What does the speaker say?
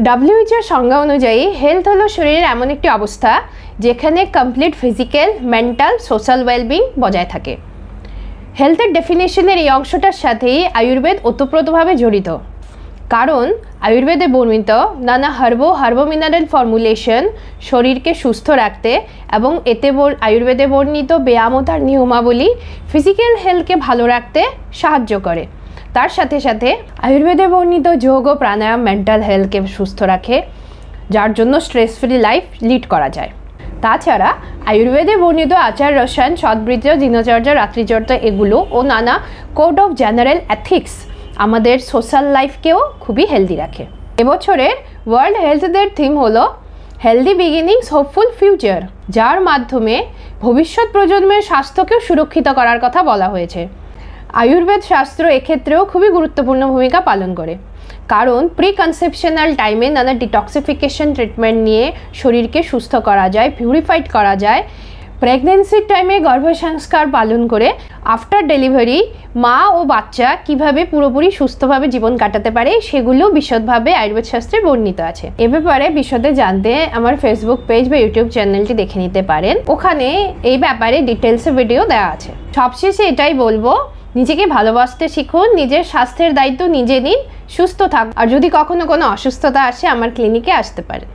ডব্লিউএইচওর সংজ্ঞা অনুযায়ী হেলথ হলো শরীরের এমন একটি অবস্থা যেখানে complete physical, mental, social wellbeing বজায় থাকে। হেলথের ডেফিনেশনের এই অংশটার সাথেই আয়ুর্বেদ ওতপ্রোতভাবে জড়িত, কারণ আয়ুর্বেদে বর্ণিত নানা হার্বো মিনারেল ফর্মুলেশন শরীরকে সুস্থ রাখতে এবং এতে আয়ুর্বেদে বর্ণিত ব্যায়াম ও তার নিয়মাবলী ফিজিক্যাল হেলথকে ভালো রাখতে সাহায্য করে। তার সাথে সাথে আয়ুর্বেদে বর্ণিত যোগ ও প্রাণায়াম মেন্টাল হেলথকে সুস্থ রাখে, যার জন্য স্ট্রেস ফ্রি লাইফ লিড করা যায়। তাছাড়া আয়ুর্বেদে বর্ণিত আচার রসায়ন, সদ্বৃত্ত, দিনচর্যা, রাত্রিচর্যা এগুলো ও নানা কোড অফ জেনারেল এথিক্স আমাদের সোশ্যাল লাইফকেও খুবই হেলদি রাখে। এবছরের ওয়ার্ল্ড হেলথ ডের থিম হলো হেলদি বিগিনিংস হোপফুল ফিউচার, যার মাধ্যমে ভবিষ্যৎ প্রজন্মের স্বাস্থ্যকেও সুরক্ষিত করার কথা বলা হয়েছে। আয়ুর্বেদ শাস্ত্র এক্ষেত্রেও খুবই গুরুত্বপূর্ণ ভূমিকা পালন করে, কারণ প্রি কনসেপশনাল টাইমে নানা ডিটক্সিফিকেশন ট্রিটমেন্ট নিয়ে শরীরকে সুস্থ করা যায়, পিউরিফাইড করা যায়। প্রেগনেন্সির টাইমে গর্ভসংস্কার পালন করে আফটার ডেলিভারি মা ও বাচ্চা কিভাবে পুরোপুরি সুস্থভাবে জীবন কাটাতে পারে সেগুলো বিশদভাবে আয়ুর্বেদ শাস্ত্রে বর্ণিত আছে। এ ব্যাপারে বিশদে জানতে আমার ফেসবুক পেজ বা ইউটিউব চ্যানেলটি দেখে নিতে পারেন, ওখানে এই ব্যাপারে ডিটেলসে ভিডিও দেওয়া আছে। সবশেষে এটাই বলবো, নিজেকে ভালোবাসতে শিখুন, নিজের স্বাস্থ্যের দায়িত্ব নিজে নিন, সুস্থ থাকুন। আর যদি কখনো কোনো অসুস্থতা আসে আমার ক্লিনিকে আসতে পারেন।